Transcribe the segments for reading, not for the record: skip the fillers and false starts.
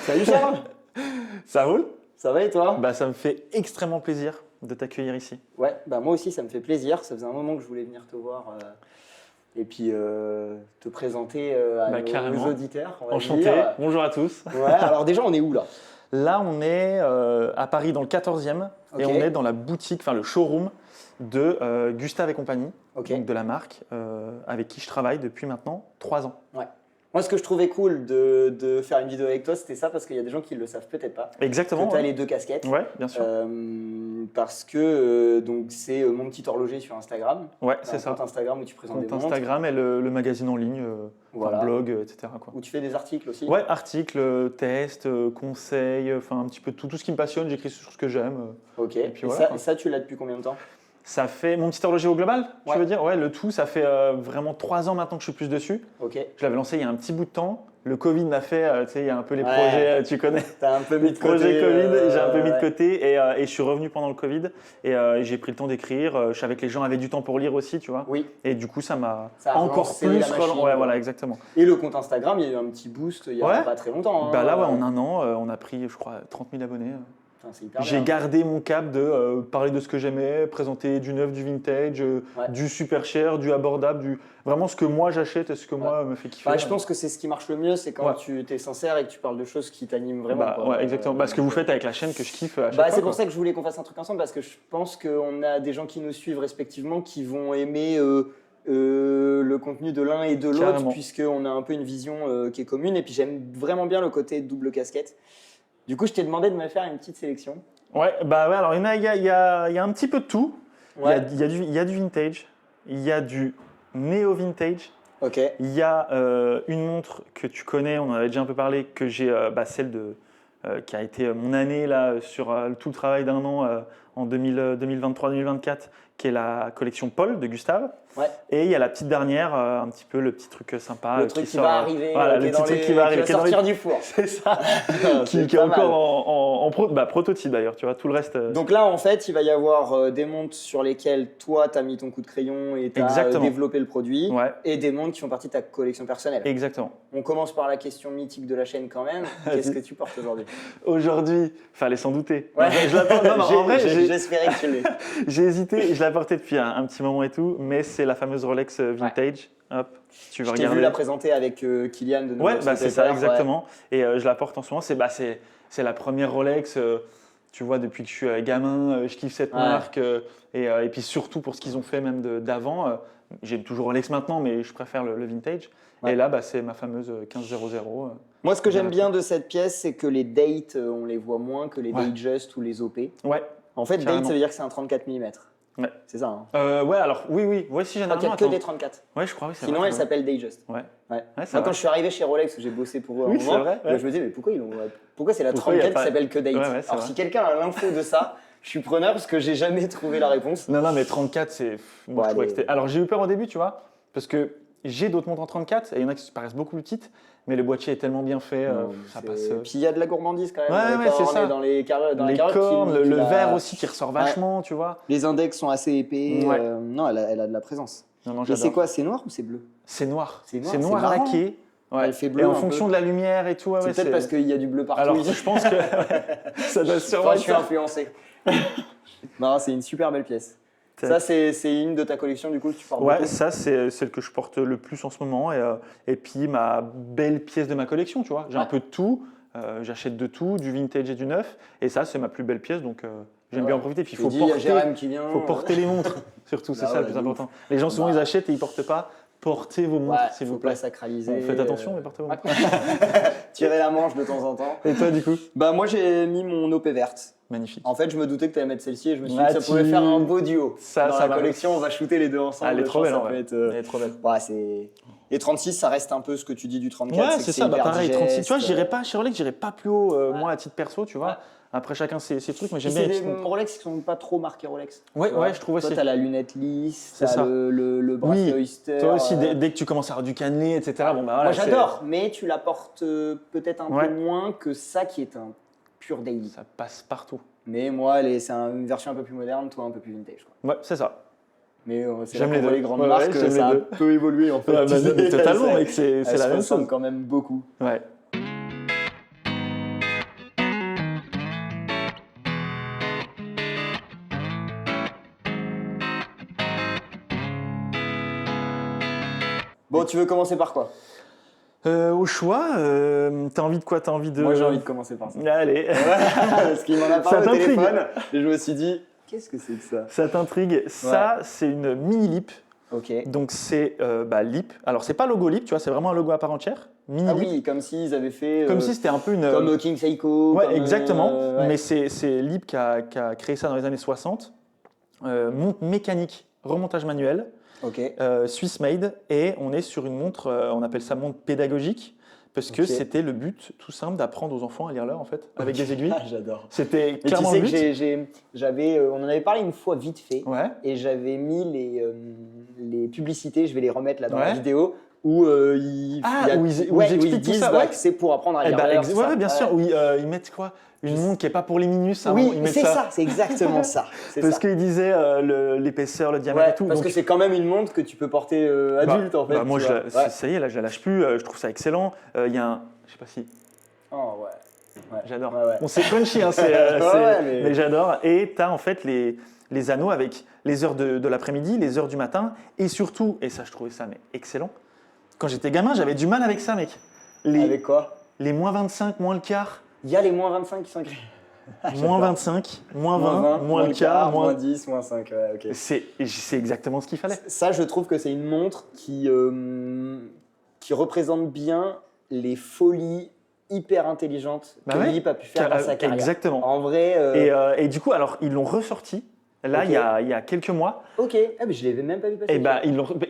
Salut Charles. Ça roule? Ça va et toi? Bah, ça me fait extrêmement plaisir de t'accueillir ici. Ouais, bah moi aussi ça me fait plaisir. Ça faisait un moment que je voulais venir te voir et puis te présenter à nos auditeurs. On va Enchanté, dire. bonjour à tous. Ouais, alors déjà on est où là? Là, on est à Paris dans le 14e et on est dans la boutique, enfin le showroom de Gustave et compagnie, donc de la marque avec qui je travaille depuis maintenant 3 ans. Ouais. Moi, ce que je trouvais cool de faire une vidéo avec toi, c'était ça, parce qu'il y a des gens qui ne le savent peut-être pas. Exactement. Que tu as les deux casquettes. Ouais, bien sûr. Parce que donc c'est mon petit horloger sur Instagram. Ouais, c'est ça. Compte Instagram où tu présentes des montres. Instagram et le magazine en ligne, voilà. blog, etc. Quoi. Où tu fais des articles aussi. Ouais, articles, tests, conseils, enfin un petit peu tout ce qui me passionne. J'écris sur ce que j'aime. Ok. Et puis et ça, tu l'as depuis combien de temps? Ça fait mon petit horloger au global, tu veux dire? Ouais, le tout, ça fait vraiment 3 ans maintenant que je suis plus dessus. Ok. Je l'avais lancé il y a un petit bout de temps. Le Covid m'a fait, tu sais, il y a un peu les projets, tu connais. T'as un peu mis de côté. Projet Covid, j'ai un peu mis de côté et je suis revenu pendant le Covid et j'ai pris le temps d'écrire. Je savais que les gens avaient du temps pour lire aussi, tu vois. Oui. Et du coup, ça m'a encore plus relancé. Ouais, voilà, exactement. Et le compte Instagram, il y a eu un petit boost il y a pas très longtemps. Bah là, en un an, on a pris, je crois, 30 000 abonnés. J'ai gardé mon cap de parler de ce que j'aimais, présenter du neuf, du vintage, du super cher, du abordable, vraiment ce que moi j'achète et ce que moi me fait kiffer. Bah, je pense que c'est ce qui marche le mieux, c'est quand tu es sincère et que tu parles de choses qui t'animent vraiment. Ouais, exactement. Ce que vous faites avec la chaîne que je kiffe à chaque fois. C'est pour ça que je voulais qu'on fasse un truc ensemble, parce que je pense qu'on a des gens qui nous suivent respectivement qui vont aimer le contenu de l'un et de l'autre, puisqu'on a un peu une vision qui est commune. Et puis j'aime vraiment bien le côté double casquette. Du coup, je t'ai demandé de me faire une petite sélection. Ouais, alors il y a un petit peu de tout. Ouais. Il y a du vintage, il y a du néo-vintage. Ok. Il y a une montre que tu connais, on en avait déjà un peu parlé, que j'ai, celle qui a été mon année là, sur tout le travail d'un an en 2023-2024, qui est la collection Paul de Gustave. Ouais. Et il y a la petite dernière, un petit peu le petit truc sympa. Le truc qui va arriver, voilà, le petit truc qui va arriver, qui va sortir du four. C'est ça, qui est encore en prototype d'ailleurs, tu vois, tout le reste. Donc là, en fait, il va y avoir des montres sur lesquelles toi, tu as mis ton coup de crayon et tu as développé le produit, et des montres qui font partie de ta collection personnelle. Exactement. On commence par la question mythique de la chaîne quand même. Qu'est-ce que tu portes aujourd'hui? Aujourd'hui, fallait s'en douter. Ouais. Je la porte, en vrai, j'espérais que tu l'aies. J'ai hésité, je la portais depuis un petit moment et tout, mais c'est la fameuse Rolex Vintage. Hop, tu vas regarder. Je t'ai vu la présenter avec Kylian de Ouais, c'est ça, exactement. Ouais. Et je la porte en ce moment. C'est la première Rolex. Tu vois, depuis que je suis gamin, je kiffe cette marque. Et puis surtout pour ce qu'ils ont fait même d'avant. J'ai toujours Rolex maintenant, mais je préfère le vintage. Ouais. Et là, c'est ma fameuse 1500. Moi, ce que j'aime bien de cette pièce, c'est que les dates, on les voit moins que les Datejust ou les OP. Ouais. En fait, date, ça veut dire que c'est un 34 mm. Ouais. C'est ça. Hein. Ouais, alors oui, si généralement. Il n'y a que des 34. Ouais, je crois. Oui, sinon, elle s'appelle Datejust. Ouais. Moi, quand je suis arrivé chez Rolex, j'ai bossé pour eux un moment, je me disais, mais pourquoi c'est la 34 qui s'appelle que Date? Alors, si quelqu'un a l'info de ça, je suis preneur parce que j'ai jamais trouvé la réponse. Non, mais 34, c'est. Moi, je trouvais que c'était. Alors, j'ai eu peur au début, tu vois, parce que j'ai d'autres montres en 34 et il y en a qui paraissent beaucoup plus petites, mais le boîtier est tellement bien fait, ça passe. Puis il y a de la gourmandise quand même. Ouais, c'est ça. Dans les cornes, le verre aussi qui ressort vachement, tu vois. Les index sont assez épais. Non, elle a de la présence. Non, et c'est quoi? C'est noir ou c'est bleu? C'est noir. C'est noir laqué. Ouais. Elle fait bleu. Et en fonction de la lumière et tout. C'est peut-être parce qu'il y a du bleu partout. Alors, je pense que ça doit sûrement. Je suis influencé. Non, c'est une super belle pièce. Ça, c'est une de ta collection, du coup, que tu portes beaucoup. Ça, c'est celle que je porte le plus en ce moment. Et puis, ma belle pièce de ma collection, tu vois. J'ai un peu de tout. J'achète de tout, du vintage et du neuf. Et ça, c'est ma plus belle pièce, donc j'aime bien en profiter. Puis, il faut porter les montres, surtout. C'est ça le plus important. Les gens, souvent, ils achètent et ils ne portent pas. Portez vos montres, s'il vous plaît. Pas sacraliser. Faites attention, mais portez vos montres. Tirez la manche de temps en temps. Et toi, du coup? Moi, j'ai mis mon OP verte. Magnifique. En fait, je me doutais que tu allais mettre celle-ci et je me suis dit que ça pouvait faire un beau duo. Dans la collection, on va shooter les deux ensemble. Elle est trop belle. Elle est trop belle. Et 36, ça reste un peu ce que tu dis du 34. Ouais, c'est ça. Pareil, 36. Tu vois, j'irai pas chez Rolex, j'irai pas plus haut, moi, à titre perso, tu vois. Après, chacun ses trucs, mais j'aime bien. C'est des Rolex qui sont pas trop marqués Rolex. Ouais, je trouve aussi. Toi, t'as la lunette lisse, t'as le bracelet Oyster. Toi aussi, dès que tu commences à avoir du cannelé, etc. Moi, j'adore, mais tu la portes peut-être un peu moins que ça qui est un pur daily. Ça passe partout. Mais moi, c'est une version un peu plus moderne, toi un peu plus vintage. Ouais, c'est ça. Mais c'est j'aime les grandes marques, ça a peu évolué en fait. Totalement, mec, c'est la même chose. quand même beaucoup. Ouais. Bon, tu veux commencer par quoi? Au choix, t'as envie de quoi? T'as envie de... Moi, j'ai envie de commencer par ça. Allez. Parce qu'il m'en a Ça parlé au t'intrigue. téléphone et je me suis dit, qu'est-ce que c'est que ça? Ça t'intrigue. Ça, c'est une mini lip. Ok. Donc c'est lip. Alors c'est pas logo lip, tu vois, c'est vraiment un logo à part entière. Mini Ah lip. oui, comme s'ils avaient fait. Comme si c'était un peu une. Comme King Seiko. Ouais, comme, exactement. ouais. Mais c'est Lip qui a créé ça dans les années 60. Montre mécanique, remontage manuel, Ok. Swiss made. Et on est sur une montre, on appelle ça montre pédagogique. Parce que Ok. c'était le but tout simple d'apprendre aux enfants à lire l'heure en fait, avec des aiguilles. Ah, j'adore. C'était Mais tu clairement sais le que but. j'avais, on en avait parlé une fois vite fait. Ouais. Et j'avais mis les publicités, je vais les remettre là dans la Ouais. vidéo, où ils, Ah, il y a- où ils ouais, où expliquent ils tout disent ça, bah, ouais. que c'est pour apprendre à Eh lire ben, l'heure, c'est ouais, ça. bien sûr. Ouais. Oui, ils mettent quoi? Une montre qui n'est pas pour les minus. Hein, Oui, ils mettent c'est ça, c'est exactement ça. C'est Parce ça. qu'ils disaient l'épaisseur, le diamètre Ouais, et tout. parce donc- que c'est quand même une montre que tu peux porter adulte en fait. Moi, tu vois. Ouais. ça y est, là, je la lâche plus. Je trouve ça excellent. Il y a un. Je sais pas si. Oh ouais. Ouais. J'adore. Ouais, ouais. Bon, c'est crunchy, hein, Ouais, mais j'adore. Et tu as en fait les anneaux avec les heures de l'après-midi, les heures du matin. Et surtout, et ça, je trouvais ça mais excellent. Quand j'étais gamin, j'avais du mal avec ça, mec. Avec quoi? Les moins 25, moins le quart, Il y a les moins 25 qui sont écrits. moins 25, moins 20, moins le quart, moins 10, moins 5. Ouais, ok. C'est exactement ce qu'il fallait. Ça, je trouve que c'est une montre qui représente bien les folies hyper intelligentes Bah que ouais. Lip a pu faire dans sa carrière. Exactement. En vrai. Et du coup, alors, ils l'ont ressorti, là, Ok. il y a quelques mois. Ok. Ah, mais je l'avais même pas vu passer. Et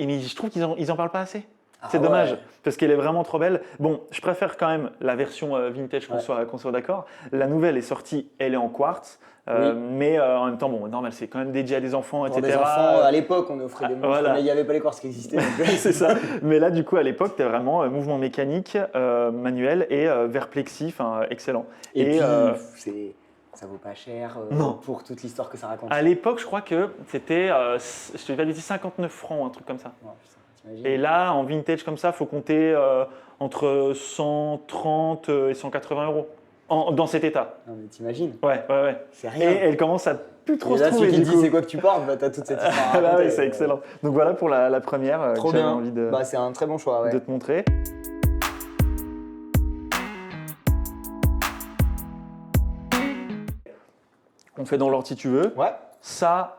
mais je trouve qu'ils en parlent pas assez. Ah C'est dommage, ouais. parce qu'elle est vraiment trop belle. Bon, je préfère quand même la version vintage, qu'on soit d'accord. La nouvelle est sortie, elle est en quartz. Oui. Mais en même temps, bon, normal, c'est quand même dédié à des enfants, Pour etc. des enfants, à l'époque, on offrait des montres, voilà. mais il n'y avait pas les quartz qui existaient. donc- C'est ça. Mais là, du coup, à l'époque, tu vraiment mouvement mécanique, manuel et verre plexi, enfin, excellent. Et puis, euh, ça vaut pas cher Non. pour toute l'histoire que ça raconte. à l'époque, je crois que c'était, je te dis pas de bêtises, 59 francs, un truc comme ça. Ouais, putain, t'imagines. Et là, en vintage comme ça, il faut compter entre 130 et 180 euros dans cet état. Non, mais t'imagines, Ouais. c'est Et rien. elle commence à plus trop Et se là, trouver. celui qui du dit coup. c'est quoi que tu portes, bah, t'as toute cette histoire à Ah bah raconter. oui, c'est excellent. Donc voilà pour la première Trop que j'avais bien. envie de Bah, c'est un très bon choix. Ouais. te montrer. On fait dans l'ordre si tu veux. Ouais. Ça,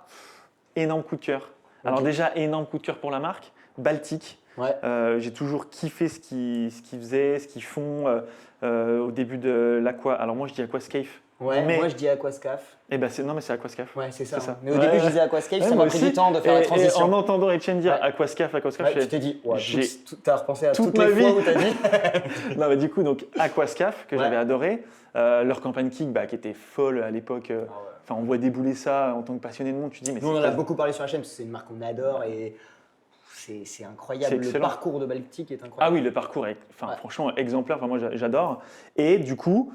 énorme coup de cœur. Alors Ok. déjà, énorme coup de cœur pour la marque, Baltic. Ouais. J'ai toujours kiffé ce qu'ils faisaient, ce qu'ils font au début de l'Aqua. Alors moi je dis Aquascape. Ouais, Mais- moi je dis Aquascaf. Eh ben non mais c'est Aquascape. Ouais, c'est ça. C'est ça. Mais au Ouais, début, je ouais. disais Aquascape, Ouais, ça moi m'a pris aussi. du temps de faire la Et transition. en entendant Etienne dire Ouais. Aquascape, Ouais, je tu fais, t'es dit, ouais, j'ai- t'as repensé à toute toutes ma les fois vie. où t'as dit. Non mais du coup donc Aquascape que Ouais. j'avais adoré. Leur campagne Kick qui était folle à l'époque. Enfin on voit débouler ça en tant que passionné de monde. Tu te dis mais Nous, on c'est en a pas- beaucoup parlé sur la chaîne parce que c'est une marque qu'on adore et c'est incroyable. C'est Le excellent. parcours de Baltic est Ah incroyable. oui, le parcours est Ouais. franchement exemplaire, enfin, moi j'adore. Et du coup,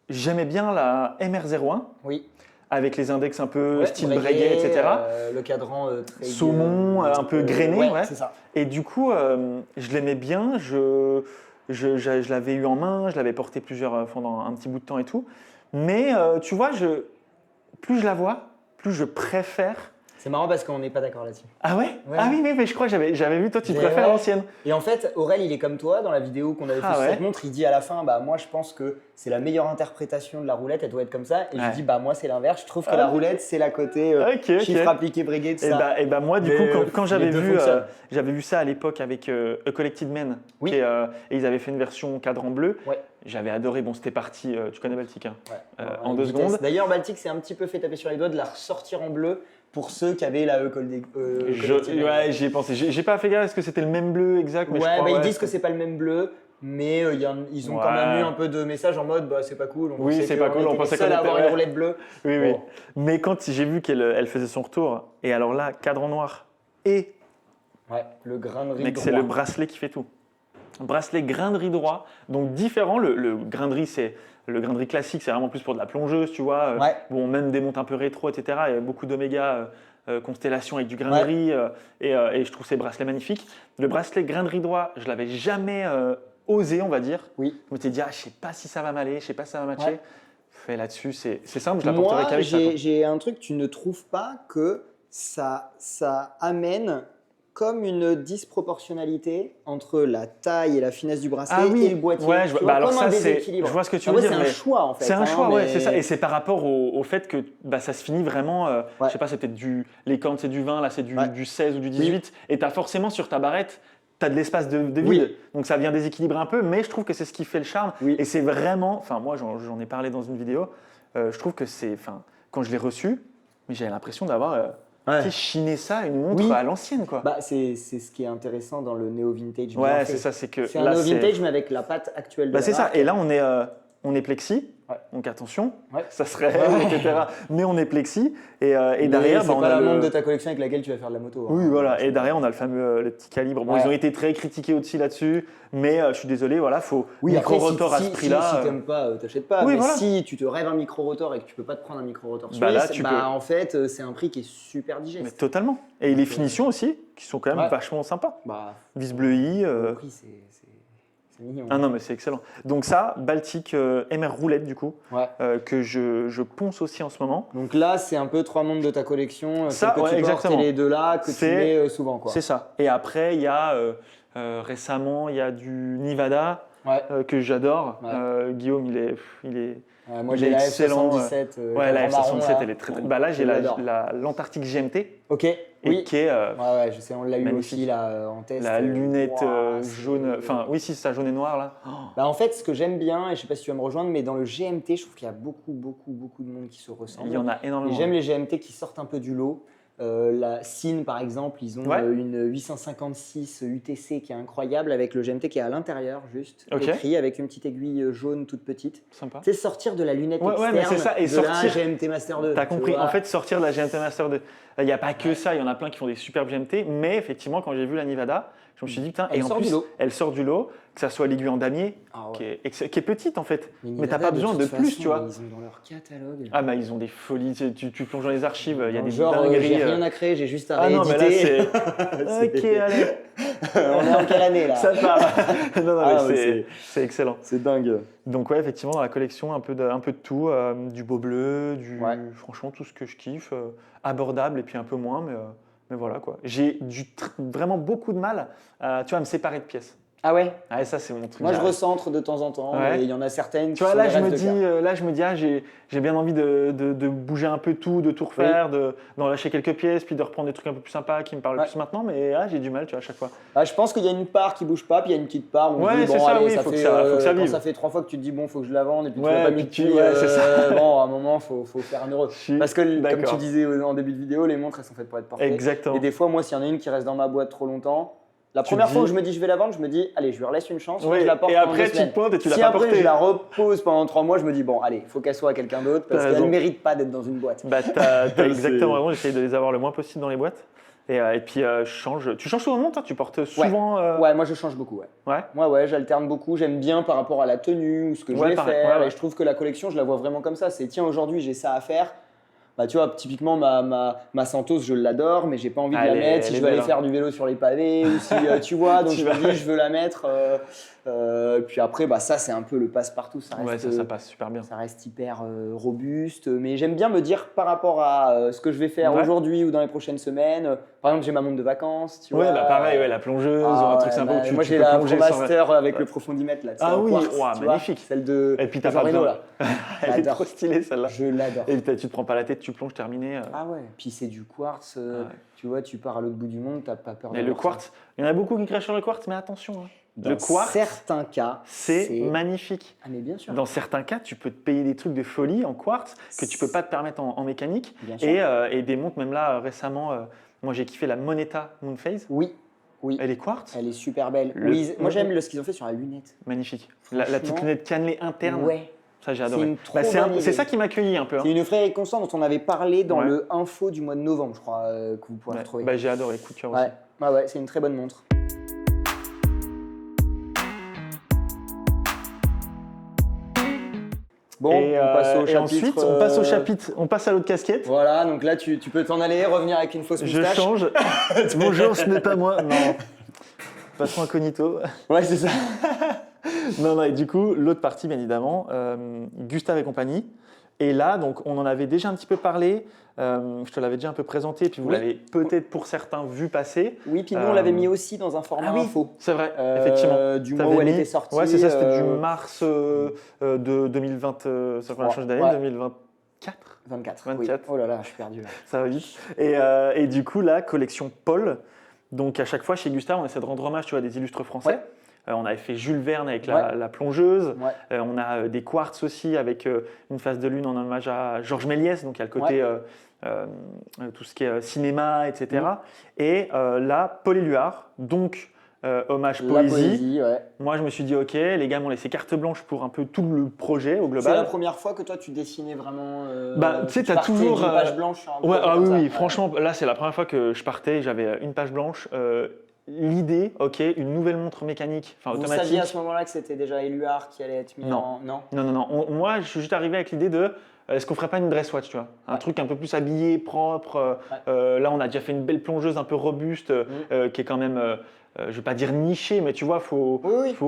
j'aimais bien la MR01 Oui. avec les index un peu Ouais, style Breguet, breguet, etc. Le cadran très Saumon, un peu grainé, ouais. C'est ça. Et du coup, je l'aimais bien, je l'avais eu en main, je l'avais porté pendant un petit bout de temps et tout. Mais tu vois, plus je la vois, plus je préfère. C'est marrant parce qu'on n'est pas d'accord là-dessus. Ah ouais, Ouais. Ah oui, mais je crois que j'avais vu, toi tu Mais préfères ouais. l'ancienne. Et en fait, Aurel, il est comme toi dans la vidéo qu'on avait fait Ah sur ouais. cette montre. Il dit à la fin, bah moi je pense que c'est la meilleure interprétation de la roulette, elle doit être comme ça. Et Ouais. je dis, bah moi c'est l'inverse. Je trouve que Ah. la roulette c'est la côté Ok. chiffre appliqué breguet, tout ça. Et bah moi, du Mais, coup, quand j'avais les deux vu, fonctionnent. j'avais vu ça à l'époque avec A Collected Men, Oui. et ils avaient fait une version cadran bleu. Ouais. J'avais adoré. Bon, c'était parti. Tu connais Baltic, hein, Ouais. en Une 2 vitesse. secondes. D'ailleurs, Baltic s'est un petit peu fait taper sur les doigts de la ressortir en bleu pour ceux qui avaient la Collected Ouais, j'y ai pensé. J'ai pas fait gaffe. Est-ce que c'était le même bleu exact? Mais je Ouais, crois, bah, ils ouais. disent que c'est pas le même bleu, mais ils ont quand Ouais. même eu un peu de messages en mode bah c'est pas cool. On Oui, pensait c'est qu'on pas cool, on était pensait les seuls qu'on à avoir était- une roulette bleue. Oui, oui. Bon. Mais quand j'ai vu qu'elle faisait son retour, et alors là, cadran noir et Ouais, le grain de riz mec, droit. c'est le bracelet qui fait tout. Bracelet grain de riz droit, donc différent. Le grain de riz, c'est le grain de riz classique, c'est vraiment plus pour de la plongeuse, tu vois. Ouais. Bon, même des montres un peu rétro, etc. Il y a beaucoup d'oméga constellations avec du grain Ouais. de riz, et je trouve ces bracelets magnifiques. Le bracelet grain de riz droit, je l'avais jamais osé, on va dire. Oui. Je me suis dit, je sais pas si ça va m'aller, je sais pas si ça va matcher. Ouais. Fait là-dessus, c'est simple, je la porterai Moi, qu'avec ça. quoi. j'ai un truc, tu ne trouves pas que ça amène comme une disproportionnalité entre la taille et la finesse du bracelet et le boîtier. Ouais, tu vois, alors comme ça, un déséquilibre. je vois ce que tu veux dire. C'est un choix en fait. C'est un choix, mais... ouais, c'est ça. Et c'est par rapport au fait que ça se finit vraiment, je sais pas, c'est peut-être les cornes c'est du 20, là c'est du 16 ou du 18. Et tu as forcément sur ta barrette, tu as de l'espace de vide. Oui. Donc ça vient déséquilibrer un peu, mais je trouve que c'est ce qui fait le charme. Oui. Et c'est vraiment, enfin moi j'en ai parlé dans une vidéo, je trouve que quand je l'ai reçu, mais j'avais l'impression d'avoir chiner ça, une montre à l'ancienne, quoi. C'est ce qui est intéressant dans le néo vintage. Ouais, c'est ça, c'est que c'est un néo vintage mais avec la patte actuelle de la c'est marque. ça. Et là on est plexi, donc attention, ça serait etc. Mais on est plexi et derrière, c'est pas la montre de ta collection avec laquelle tu vas faire de la moto. Oui, voilà. Et derrière, on a le fameux le petit calibre. Bon, ils ont été très critiqués aussi là-dessus, mais je suis désolé, voilà, faut micro-rotor à ce prix-là. Si t'aimes pas, t'achètes pas. Oui, mais voilà. si tu te rêves un micro-rotor et que tu peux pas te prendre un micro-rotor suisse, en fait, c'est un prix qui est super digeste. Mais totalement. Et les finitions aussi, qui sont quand même vachement sympas. Vis bleuie. Le prix, c'est mignon. Ah non, mais c'est excellent. Donc ça, Baltic MR roulette du coup, que je ponce aussi en ce moment. Donc là, c'est un peu 3 montres de ta collection ça, que tu portes et les deux là que tu mets souvent. C'est ça. Et après, il y a récemment, il y a du Nevada que j'adore. Guillaume, il est moi j'ai la F77. La F77, elle est très très. Là, j'ai l'Antarctique GMT. Ok. Qui est. Je sais, on l'a eu aussi là en test. La lunette jaune. Enfin, oui, si, c'est ça, jaune et noir là. En fait, ce que j'aime bien, et je sais pas si tu vas me rejoindre, mais dans le GMT, je trouve qu'il y a beaucoup de monde qui se ressemble. Il y en a énormément. Et j'aime les GMT qui sortent un peu du lot. La Cine par exemple, ils ont une 856 UTC qui est incroyable avec le GMT qui est à l'intérieur juste écrit avec une petite aiguille jaune toute petite. Sympa. C'est sortir de la lunette externe mais c'est ça. Et de la GMT Master 2. T'as compris. En fait, sortir de la GMT Master 2. Il n'y a pas que ça, il y en a plein qui font des superbes GMT, mais effectivement quand j'ai vu la Nevada, je me suis dit putain, elle sort du lot, que ça soit l'aiguille en damier, qui est petite en fait, mais t'as pas besoin de plus, tu vois. Ils ont dans leur catalogue. Ah ils ont des folies, tu plonges dans les archives, il y a des dingueries. J'ai rien à créer, j'ai juste à rééditer. Ah non, mais là c'est. Ok, allez. On est en quelle année là? Ça part. C'est excellent. C'est dingue. Donc effectivement dans la collection un peu de tout, du beau bleu, franchement tout ce que je kiffe, abordable et puis un peu moins, mais voilà quoi. J'ai vraiment beaucoup de mal, à me séparer de pièces. Ah ouais? Ça c'est mon truc. Moi je recentre de temps en temps, mais il y en a certaines qui tu vois, sont là je me dis j'ai bien envie de bouger un peu tout, de tout refaire, d'en lâcher quelques pièces, puis de reprendre des trucs un peu plus sympas qui me parlent plus maintenant, mais j'ai du mal, tu vois, à chaque fois. Je pense qu'il y a une part qui bouge pas, puis il y a une petite part où on dit, faut que ça vive. Quand ça fait 3 fois que tu te dis bon, faut que je la vende, et puis tu l'as pas mis depuis, c'est ça. Bon, à un moment, faut faire un euro. Parce que comme tu disais en début de vidéo, les montres elles sont faites pour être portées. Exactement. Et des fois, moi, s'il y en a une qui reste dans ma boîte trop longtemps, la première fois où je me dis je vais la vendre, je me dis allez, je lui relaisse une chance, je la porte. Et après tu te pointes et tu l'as pas portée. Si après je la repose pendant 3 mois, je me dis bon allez, il faut qu'elle soit à quelqu'un d'autre parce qu'elle ne mérite pas d'être dans une boîte. T'as exactement raison, j'essaye de les avoir le moins possible dans les boîtes. Et puis je change. Tu changes souvent de montre, tu portes souvent. Ouais, moi je change beaucoup. Ouais, j'alterne beaucoup. J'aime bien par rapport à la tenue ou ce que je vais faire. Et je trouve que la collection, je la vois vraiment comme ça. C'est tiens, aujourd'hui j'ai ça à faire. Tu vois, typiquement ma Santos, je l'adore, mais j'ai pas envie de la mettre si je veux aller faire du vélo sur les pavés ou si tu vois, donc je me dis je veux la mettre. Puis après, ça c'est un peu le passe-partout. Ça passe super bien. Ça reste hyper robuste, mais j'aime bien me dire par rapport à ce que je vais faire aujourd'hui ou dans les prochaines semaines. Par exemple, j'ai ma montre de vacances, tu vois. Pareil, la plongeuse, un truc sympa. Moi j'ai la ProMaster avec le profondimètre là. Magnifique. Celle de. Et puis t'as pas besoin. Elle est trop stylée celle-là. Je l'adore. Et tu te prends pas la tête, tu plonges, terminé. Ah ouais. Puis c'est du quartz. Tu vois, tu pars à l'autre bout du monde, t'as pas peur. Mais le quartz, il y en a beaucoup qui crachent sur le quartz, mais attention. Dans certains cas, c'est magnifique. Ah mais bien sûr. Dans certains cas, tu peux te payer des trucs de folie en quartz que tu peux pas te permettre en mécanique. Bien sûr. Et des montres, même là récemment, moi j'ai kiffé la Moneta Moonphase. Oui. Elle est quartz. Elle est super belle. Moi j'aime ce qu'ils ont fait sur la lunette. Magnifique. La petite lunette cannelée interne. Ouais. Ça j'ai adoré. C'est ça qui m'a accueilli un peu. C'est une frais constante dont on avait parlé dans le info du mois de novembre, je crois, que vous pourrez retrouver. J'ai adoré. Couture aussi. Ouais, c'est une très bonne montre. Bon, on passe au chapitre. Ensuite, on passe au chapitre, on passe à l'autre casquette. Voilà, donc là, tu peux t'en aller, revenir avec une fausse moustache. Je change. Bonjour, ce n'est pas moi. Non. Passons incognito. Ouais, c'est ça. Non, et du coup, l'autre partie, bien évidemment, Gustave et compagnie. Et là, donc, on en avait déjà un petit peu parlé. Je te l'avais déjà un peu présenté, puis vous l'avez peut-être pour certains vu passer. Oui, puis nous on l'avait mis aussi dans un format info. C'est vrai, effectivement. Du mois où elle était sortie. Ouais, c'est ça, c'était du mars de 2020, ça va changer d'année, 2024. 24. Oui. Oh là là, je suis perdu. Là. Ça va vite. Et du coup, la collection Paul. Donc à chaque fois chez Gustave, on essaie de rendre hommage, tu vois, à des illustres français. Ouais. On avait fait Jules Verne avec la plongeuse. Ouais. On a des quartz aussi avec une face de lune en hommage à Georges Méliès. Donc il y a le côté tout ce qui est cinéma, etc. Et là, Paul Éluard, donc hommage poésie. Moi, je me suis dit, ok, les gars m'ont laissé carte blanche pour un peu tout le projet au global. C'est la première fois que toi, tu dessinais vraiment. Tu sais, tu as toujours. Une page blanche. Oui, franchement, là, c'est la première fois que je partais. J'avais une page blanche. L'idée, ok, une nouvelle montre mécanique, automatique. Vous saviez à ce moment-là que c'était déjà Éluard qui allait être mis Non. Moi, je suis juste arrivé avec l'idée de est-ce qu'on ferait pas une dress watch, tu vois, un truc un peu plus habillé, propre. Là, on a déjà fait une belle plongeuse un peu robuste, qui est quand même, je vais pas dire nichée, mais tu vois, faut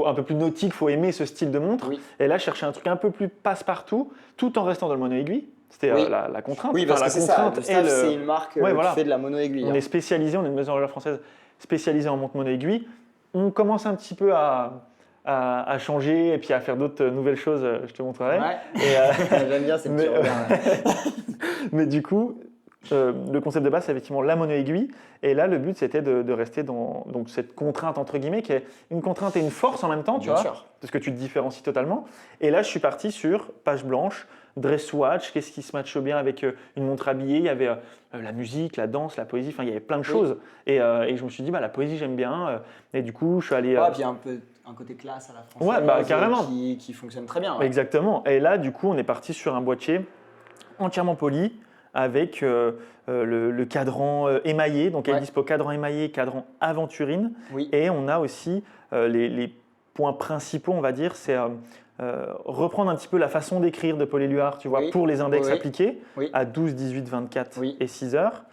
un peu plus nautique, faut aimer ce style de montre. Et là, je cherchais un truc un peu plus passe-partout, tout en restant dans le mono-aiguille. C'était la contrainte. Oui, parce que c'est ça. C'est une marque qui fait de la mono-aiguille. On est spécialisé, on est une maison horlogère française spécialisée en montre mono-aiguille. On commence un petit peu à changer et puis à faire d'autres nouvelles choses, je te montrerai. J'aime bien ces petits regards. Mais du coup, le concept de base, c'est effectivement la mono-aiguille. Et là, le but, c'était de rester dans donc, cette contrainte, entre guillemets, qui est une contrainte et une force en même temps, tu vois, parce que tu te différencies totalement. Et là, je suis parti sur page blanche, dress watch, qu'est-ce qui se matche bien avec une montre habillée. Il y avait la musique, la danse, la poésie, il y avait plein de choses. Et je me suis dit, la poésie, j'aime bien. Et du coup, je suis allé… puis un côté classe à la française carrément. Qui fonctionne très bien. Exactement. Et là, du coup, on est parti sur un boîtier entièrement poli avec le cadran émaillé. Donc, elle dispo cadran émaillé, cadran aventurine. Et on a aussi les points principaux, on va dire, c'est… reprendre un petit peu la façon d'écrire de Paul Éluard, tu vois, pour les index appliqués à 12, 18, 24 et 6 heures.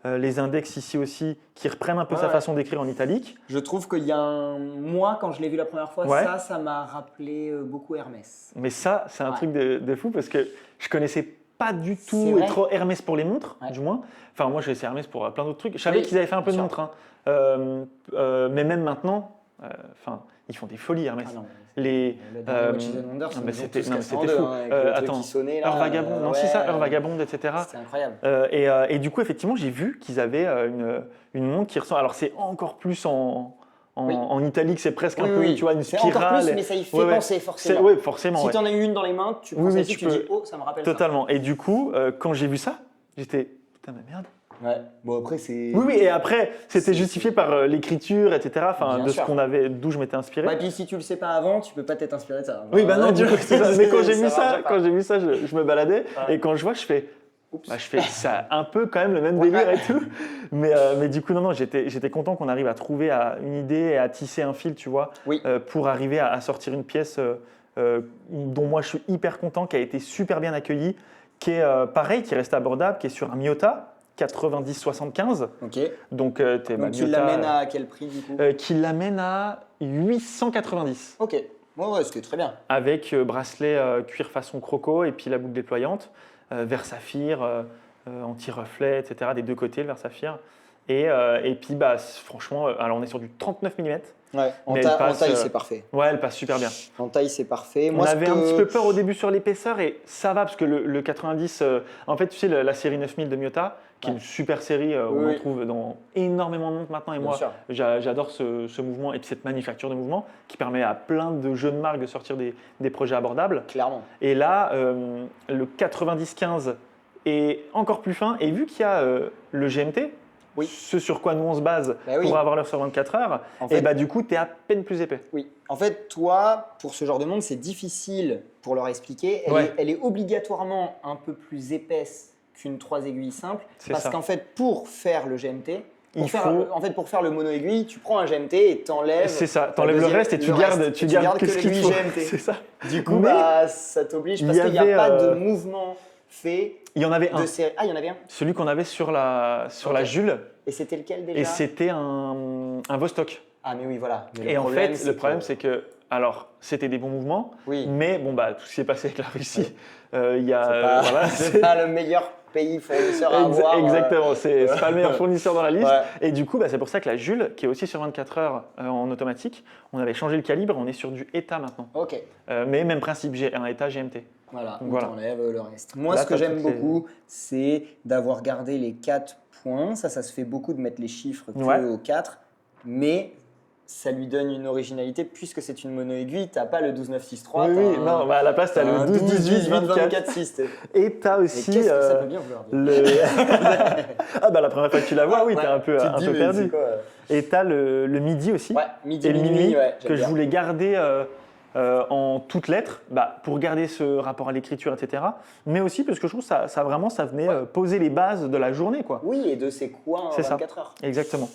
Les index ici aussi qui reprennent un peu sa façon d'écrire en italique. Je trouve qu'il y a moi, quand je l'ai vu la première fois, ça m'a rappelé beaucoup Hermès. Mais ça, c'est un truc de fou parce que je connaissais pas du tout trop Hermès pour les montres, du moins. Enfin, moi, je connaissais Hermès pour plein d'autres trucs. Je savais qu'ils avaient fait un peu de montres, mais même maintenant, ils font des folies, Hermès. C'était fou. Attends, Heure Vagabonde, Heure Vagabonde, etc. C'était incroyable. Et du coup, effectivement, j'ai vu qu'ils avaient une montre qui ressemble. Alors, c'est encore plus en italique, c'est presque un peu, tu vois, une spirale. C'est encore plus, mais ça y fait penser forcément. Oui, forcément. Si tu en as eu une dans les mains, tu prends celle-ci, tu dis, ça me rappelle ça. Totalement. Et du coup, quand j'ai vu ça, j'étais, putain, mais merde. Bon après c'est. Et après c'était justifié par l'écriture, etc. De ce qu'on avait, d'où je m'étais inspiré. Et puis si tu le sais pas avant, tu peux pas t'être inspiré de ça. Non, du coup, c'est ça. Mais quand j'ai vu ça, je me baladais et quand je vois, je fais ça un peu quand même le même délire et tout. Mais du coup non, j'étais content qu'on arrive à trouver une idée et à tisser un fil, tu vois, pour arriver à sortir une pièce dont moi je suis hyper content, qui a été super bien accueillie, qui est pareil, qui reste abordable, qui est sur un Miyota. 90-75. Donc, qui l'amène à quel prix du coup qui l'amène à 890. C'était très bien. Avec bracelet cuir façon croco et puis la boucle déployante, verre saphir, anti-reflet, etc. des deux côtés, le verre saphir. Et puis, franchement, alors on est sur du 39 mm. En taille, c'est parfait. Elle passe super bien. En taille, c'est parfait. On avait un petit peu peur au début sur l'épaisseur et ça va parce que le 90, en fait, tu sais, la série 9000 de Miyota, qui est une super série où on trouve dans énormément de montres maintenant. Et moi, j'adore ce mouvement et puis cette manufacture de mouvement qui permet à plein de jeunes marques de sortir des projets abordables. Clairement. Et là, le 90-15 est encore plus fin. Et vu qu'il y a le GMT, ce sur quoi nous on se base pour avoir l'heure sur 24 heures, du coup, tu es à peine plus épais. En fait, toi, pour ce genre de montre, c'est difficile pour leur expliquer. Elle est obligatoirement un peu plus épaisse qu'une 3 aiguilles simple. Parce qu'en fait, pour faire le GMT, pour faire le mono-aiguille, tu prends un GMT et t'enlèves. C'est ça, t'enlèves le reste et tu gardes que l'aiguille GMT. C'est ça. Du coup, ça t'oblige parce qu'il n'y a pas de mouvement fait. Il y en avait un. Il y en avait un. Celui qu'on avait sur la Jules. Et c'était lequel déjà? Et c'était un Vostok. Ah mais oui, voilà. Et en fait, le problème, c'est que alors c'était des bons mouvements, Oui. mais bon, bah, tout ce qui s'est passé avec la Russie, il y C'est a. pas, voilà, c'est pas le meilleur pays fournisseur à avoir. Exactement, c'est pas le meilleur fournisseur dans la liste. Ouais. Et du coup, bah, c'est pour ça que la Jules, qui est aussi sur 24 heures en automatique, on avait changé le calibre, on est sur du ETA maintenant. Ok. Mais même principe, j'ai un ETA GMT. Voilà, Donc on voilà. t'enlève le reste. Moi, Là, ce que t'as j'aime toutes les- beaucoup, c'est d'avoir gardé les 4 points. Ça se fait beaucoup de mettre les chiffres que Ouais. au 4, mais ça lui donne une originalité puisque c'est une mono-aiguille. Tu n'as pas le 12-9-6-3. Oui, oui, non, bah, à la place, tu as le 12, 18, 24. 24-6. Et tu as Et aussi. qu'est-ce que ça peut bien vouloir dire le... ah, bah la première fois que tu la vois, oui, Ouais, t'es un peu, tu te dis, mais perdu. c'est quoi, Et tu as le midi aussi. Ouais, midi, et le minuit, ouais, j'aime que je bien. voulais garder en toutes lettres, bah, pour garder ce rapport à l'écriture, etc. Mais aussi parce que je trouve que ça vraiment, ça venait poser les bases de la journée, quoi. Oui, et de c'est quoi en C'est ça. 24 heures. Exactement.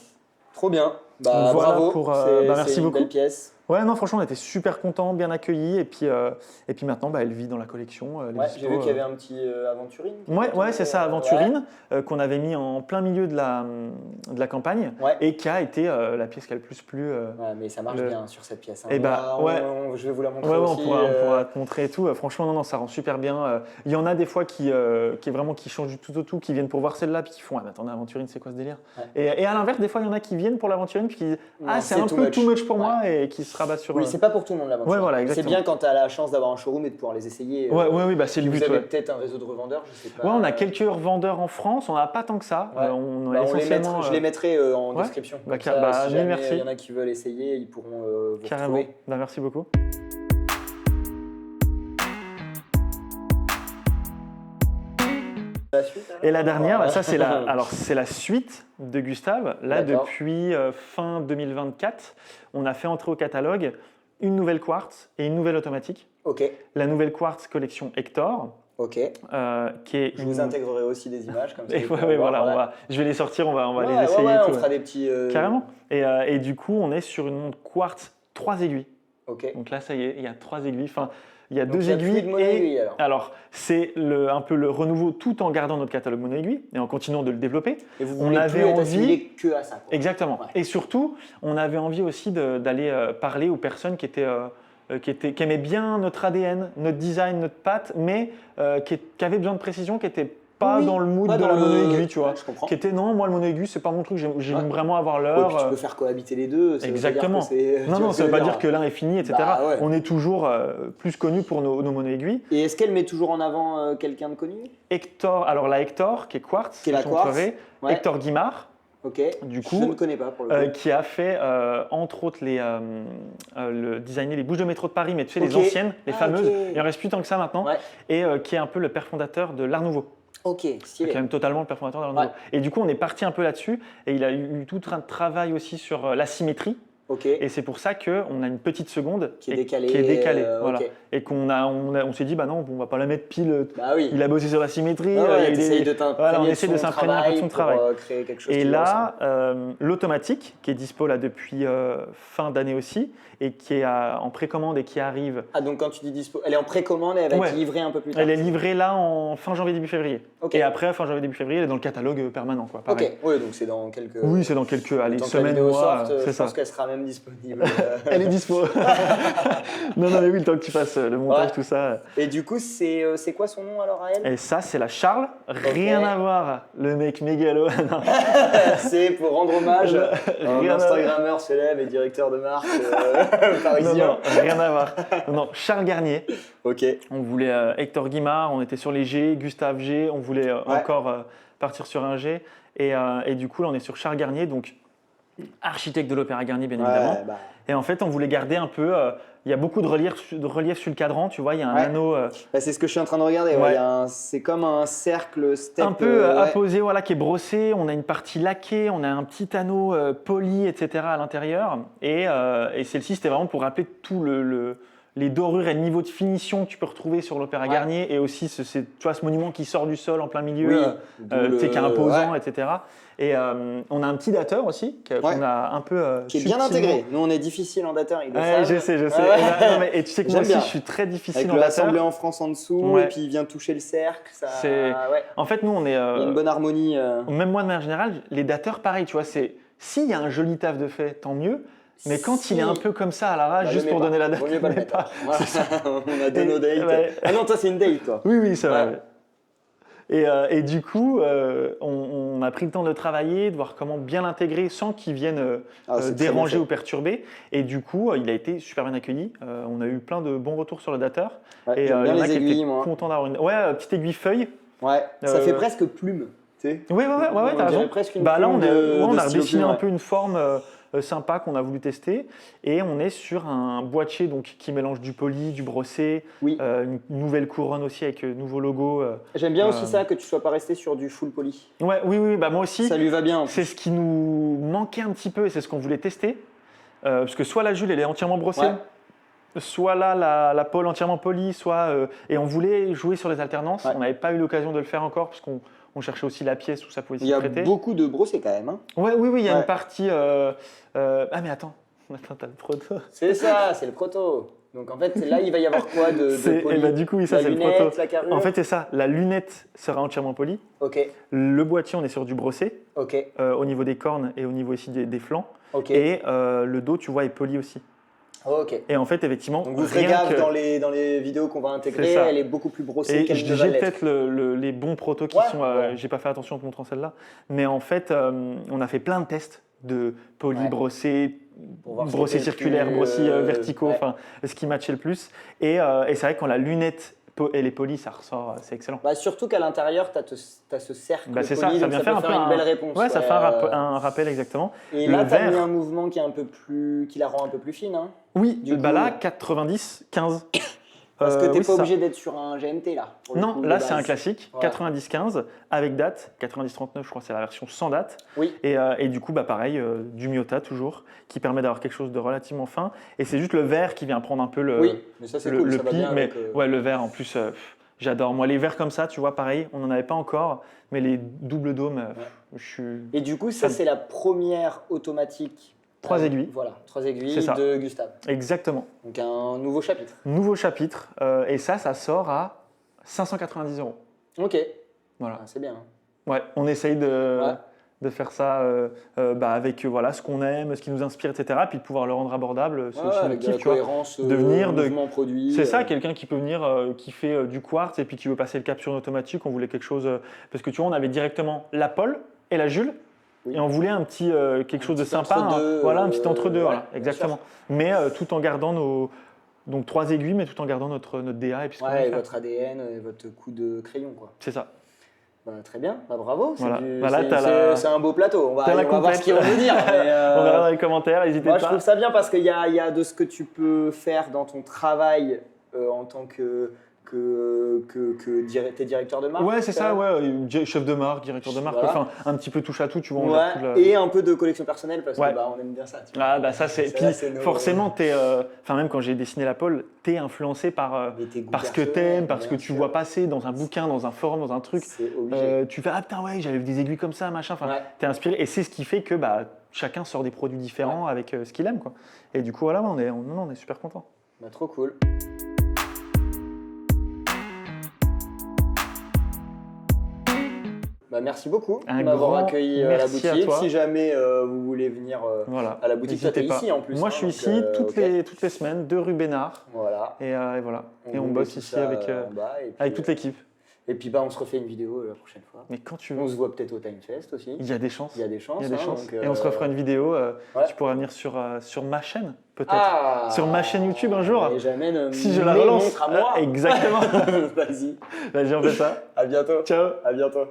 Trop bien. Bah, Donc voilà bravo. pour, C'est merci une beaucoup. belle pièce. Ouais, non, franchement, on était super contents, bien accueillis. Et puis maintenant, bah, elle vit dans la collection. Elle est Ouais, dispo, j'ai vu qu'il y avait un petit aventurine. Ouais, c'est ça, Aventurine, qu'on avait mis en plein milieu de la campagne Ouais. et qui a été la pièce qui a le plus plu. Ouais, mais ça marche bien sur cette pièce. Hein. Eh bah, Je vais vous la montrer Ouais, aussi. on pourra te montrer et tout. Franchement, non, ça rend super bien. Il y en a des fois qui changent du tout au tout, qui viennent pour voir celle-là, puis qui font, ah, mais attendez, Aventurine, c'est quoi ce délire? Ouais. Et à l'inverse, des fois, il y en a qui viennent pour l'Aventurine, puis qui disent, ah, Non, c'est c'est un too peu much. too much pour moi, et qui se rabattent sur. Oui, c'est pas pour tout le monde l'aventure. Ouais, voilà, c'est exactement. bien quand tu as la chance d'avoir un showroom et de pouvoir les essayer. Ouais, bah, c'est le Vous but. avez Ouais. peut-être un réseau de revendeurs, je sais pas. Ouais, on a quelques revendeurs en France, on n'a pas tant que ça. Ouais. On Bah, a je essentiellement. les mettrai en ouais. description. Bah, Comme ça, bah, si mille jamais merci. il y en a qui veulent essayer, ils pourront vous Carrément. retrouver. Bah, merci beaucoup. La suite, alors Et la dernière, bah, ça c'est la suite de Gustave. Là, D'accord. depuis fin 2024, on a fait entrer au catalogue une nouvelle quartz et une nouvelle automatique. Ok, La nouvelle quartz collection Hector, ok. qui est Je vous intégrerai aussi des images comme ça. Et vous ouais, pouvez voilà, voir, je vais les sortir, on va ouais, les essayer. ouais, et on tout, fera des petits. Carrément. Et du coup, on est sur une montre quartz 3 aiguilles. Ok. Donc là, ça y est, il y a 3 aiguilles. Enfin, il y a Donc, 2 il y a plus aiguilles. de mono-aiguille, alors. Alors, c'est un peu le renouveau tout en gardant notre catalogue mono-aiguille et en continuant de le développer. Et vous on voulez avait plus être envie- assimilé que à ça. Quoi. Exactement. Ouais. Et surtout, on avait envie aussi d'aller parler aux personnes qui aimaient bien notre ADN, notre design, notre patte, mais qui avaient besoin de précision, qui n'étaient pas Oui, dans le mood pas de dans la le- mono-aiguille, tu vois. Ouais, je comprends. Qui étaient, non, moi le mono-aiguille, c'est pas mon truc, j'aime Ouais. vraiment avoir Ouais, l'heure. puis tu peux faire cohabiter les deux. ça veut pas dire Exactement. que c'est- tu Non, vois non, ce ça que veut je pas veux dire que l'un est fini, etc. Bah, ouais. On est toujours plus connu pour nos mono-aiguilles. Et est-ce qu'elle met toujours en avant quelqu'un de connu? Hector, alors la Hector, qui est quartz, Qui est la je te montrerai. quartz, ouais. Hector Guimard, Ok. Du je coup, ne connais pas pour le coup. qui a fait entre autres le designer les bouches de métro de Paris, mais tu sais, Ok. les anciennes, les Ah, fameuses. ok. Il en reste plus tant que ça maintenant. Ouais. Et qui est un peu le père fondateur de l'Art Nouveau. Ok, Qui stylé. est même totalement le père fondateur de l'Art Ouais. Nouveau. Et du coup, on est parti un peu là-dessus. Et il a eu tout un travail aussi sur la symétrie. Ok. Et c'est pour ça qu'on a une petite seconde Qui est décalée. Qui est décalée, voilà. Ok. Et on s'est dit, bah non, on va pas la mettre pile. Bah oui. Il a bossé sur la symétrie. Ah ouais, il t'essayes est- de t'imprégner voilà, on de essaie son de s'imprégner un peu de son travail. pour créer quelque chose Et qui lui là, l'automatique, qui est dispo là depuis fin d'année aussi, et qui est en précommande et qui arrive. ressemble. Ah, donc quand tu dis dispo, elle est en précommande et elle va Ouais. être livrée un peu plus tard. Elle est livrée là en fin janvier, début février. Ok. Et après, fin janvier, début février, elle est dans le catalogue permanent, quoi. Pareil. Ok, oui, donc c'est dans quelques. Oui, c'est dans quelques le allez, temps que la semaines, vidéo mois. sorte, C'est je ça. pense qu'elle sera même disponible. Elle est dispo. non, mais oui, le temps que tu fasses le montage, Ouais. tout ça. Et du coup, c'est quoi son nom alors à elle? Et ça, c'est la Charles. Rien à voir, le mec mégalo. Non. C'est pour rendre hommage à un Rien à voir. Instagrammeur célèbre et directeur de marque Non, parisien. non, rien à voir. Non, Charles Garnier. Ok. On voulait Hector Guimard, on était sur les G, Gustave G, on voulait encore partir sur un G. Et du coup, là, on est sur Charles Garnier, donc architecte de l'Opéra Garnier, bien évidemment. Ouais, bah, Et en fait, on voulait garder un peu. Il y a beaucoup de relief sur le cadran, tu vois, il y a un Ouais. anneau bah, c'est ce que je suis en train de regarder. Ouais. Ouais, c'est comme un cercle step. un peu ouais. apposé, voilà, qui est brossé. On a une partie laquée, on a un petit anneau poli, etc. à l'intérieur. Et celle-ci, c'était vraiment pour rappeler tout les dorures et le niveau de finition que tu peux retrouver sur l'Opéra Ouais. Garnier. Et aussi, tu vois, ce monument qui sort du sol en plein milieu, Oui, tu sais, qui est imposant, ouais. etc. Et on a un petit dateur aussi, qu'on a un peu. Qui est bien subtilement- intégré. Nous, on est difficile en dateur. Ils le Ouais, savent. je sais. Ouais. Et tu sais que moi J'aime aussi, bien. je suis très difficile Avec en le dateur. assemblé en France en dessous, Ouais. et puis il vient toucher le cercle. Ça... C'est- Ouais. En fait, nous, on est. Il y a une bonne harmonie. Même moi, de manière générale, les dateurs, pareil, tu vois, s'il y a un joli taf de fait, tant mieux. Mais quand il est un peu comme ça à l'arrache, Bah, juste pour donner la date, vaut mieux pas le mettre. Voilà. C'est ça. On a deux nos dates. Ouais. Ah non, toi, c'est une date, toi. Oui, c'est Ouais. vrai. Et du coup, on a pris le temps de travailler, de voir comment bien l'intégrer sans qu'il vienne C'est déranger très bien ou perturber. Et du coup, il a été super bien accueilli. On a eu plein de bons retours sur le dateur. fait. Ouais, Et j'aime il y bien en a les qui aiguilles, étaient moi. contents d'avoir une petite aiguille feuille. Ouais, ça Euh, fait presque plume. Tu sais. Oui, t'as On raison. dirait presque une Là, plume on de a stylo redessiné plume, un ouais. peu une forme sympa qu'on a voulu tester. Et on est sur un boîtier donc, qui mélange du poli, du brossé, Oui. une nouvelle couronne aussi avec nouveau logo. J'aime bien aussi ça, que tu sois pas resté sur du full poly. Oui, bah moi aussi. Ça lui va bien. C'est ce qui nous manquait un petit peu et c'est ce qu'on voulait tester. Parce que soit la Jules, elle est entièrement brossée, Ouais. soit là, la pôle entièrement polie, et on voulait jouer sur les alternances. Ouais. On n'avait pas eu l'occasion de le faire encore parce qu'on cherchait aussi la pièce où ça pouvait Il s'y y a prêter. beaucoup de brossés quand même. Hein. Oui, il y a Ouais. une partie. Ah, mais attends, t'as le proto. C'est ça, c'est le proto. Donc en fait, là, il va y avoir quoi de poli? Et bah, du coup, oui, ça, La c'est le lunette, proto. la carrure. En fait, c'est ça. La lunette sera entièrement polie. Ok, Le boîtier, on est sur du brossé ok, au niveau des cornes et au niveau ici des flancs. ok. Et le dos, tu vois, est poli aussi. Ok. Et en fait, effectivement, Donc vous ferez rien gaffe que... dans les vidéos qu'on va intégrer, C'est ça. elle est beaucoup plus brossée Et qu'elle ne va j'ai l'être. peut-être les bons protos qui Ouais, sont. ouais. J'ai pas fait attention en te montrant celle-là. Mais en fait, on a fait plein de tests de poli, Ouais. brossé, Pour voir ce brossé qui était le circulaire, plus, brossé verticaux, ouais. enfin ce qui matchait le plus. Et c'est vrai que quand la lunette elle est polie, ça ressort, c'est excellent. Bah, surtout qu'à l'intérieur, tu as ce cercle Bah, c'est poli, ça donc vient ça faire peut un peu faire une belle réponse. Ouais, ça fait un rappel exactement. Et Le là, tu as mis vert- un mouvement qui est un peu plus, qui la rend un peu plus fine. Hein, Oui, Du bah coup, là, 90, 15. parce que tu n'es oui, pas c'est ça. obligé d'être sur un GMT là. pour le Non, coup, de là base. c'est un classique, Ouais. 90-15 avec date, 90-39 je crois c'est la version sans date. Oui. Et du coup bah pareil, du Miyota toujours, qui permet d'avoir quelque chose de relativement fin. Et c'est juste le vert qui vient prendre un peu le, Oui, mais ça c'est le, cool, le ça va pli. bien Mais avec, ouais, le vert en plus, j'adore. Moi les verts comme ça, tu vois pareil, on n'en avait pas encore, mais les doubles dômes, je suis... Et du coup, ça Ça- c'est la première automatique. 3 aiguilles. Voilà, 3 aiguilles C'est ça. de Gustave. Exactement. Donc un nouveau chapitre. Nouveau chapitre, et ça sort à 590 €. Ok, Voilà. Ah, c'est bien. Ouais, on essaye Ouais. de faire ça avec voilà, ce qu'on aime, ce qui nous inspire, etc. Puis de pouvoir le rendre abordable. C'est Ouais, aussi notre avec de kiff, la tu vois. cohérence, de venir, de- mouvement produit. C'est ça, quelqu'un qui peut venir, qui fait du quartz et puis qui veut passer le cap sur une automatique. On voulait quelque chose. Parce que tu vois, on avait directement la Paul et la Jules. Oui. Et on voulait un petit quelque chose de petit sympa. entre-deux, Voilà, un petit entre-deux, ouais, voilà, bien exactement. Mais tout en gardant nos. Donc 3 aiguilles, mais tout en gardant notre DA et puis ce qu'on Ouais, veut et faire. votre ADN, et votre coup de crayon, quoi. C'est ça. Bah, très bien, bah, bravo. C'est Voilà. du- Bah, là, c'est- t'as c'est la- c'est un beau plateau. On va, t'as la on va voir complète. ce qu'ils vont nous dire. mais, On verra dans les commentaires, n'hésitez moi, pas. je trouve ça bien parce qu'il y a de ce que tu peux faire dans ton travail en tant que t'es directeur de marque. Ouais, c'est ça, ouais, chef de marque, directeur de marque, Voilà. enfin un petit peu touche à tout, tu vois. on Ouais, gère tout le- et un peu de collection personnelle parce Ouais. que on aime bien ça. tu vois. Ah bah ça c'est. Ça, Puis c'est nos- forcément enfin même quand j'ai dessiné la pole, t'es influencé par Mais tes goûts parce que personnels, t'aimes, parce que bien tu sûr. vois passer dans un bouquin, dans un forum, dans un truc. C'est obligé. Tu fais ah putain ouais j'avais vu des aiguilles comme ça machin. Enfin Ouais. t'es inspiré et c'est ce qui fait que bah chacun sort des produits différents avec ce qu'il aime quoi. Et du coup voilà on est super content. Bah, trop cool. Bah, merci beaucoup Un de m'avoir grand accueilli à la merci à boutique. toi. Si jamais vous voulez venir Voilà. à la boutique, toi N'hésitez t'es pas. ici en plus. Moi hein, je suis donc, ici ok. toutes les semaines de rue Bénard Voilà. et voilà. Et on vous bosse met tout ici ça, avec en bas, et puis, avec toute l'équipe. Et puis bah, on se refait une vidéo la prochaine fois. Mais quand tu veux. On se voit peut-être au Time Fest aussi. Il y a des chances. Il y a des chances. Il y a des hein, chances. donc, Et on se refera une vidéo. ouais. Tu pourras venir sur ma chaîne, peut-être. Ah, Sur ma chaîne YouTube un jour. Et j'amène Si je la mes relance. montres à moi. Exactement. Vas-y. Vas-y, on fait ça. À bientôt. Ciao. À bientôt.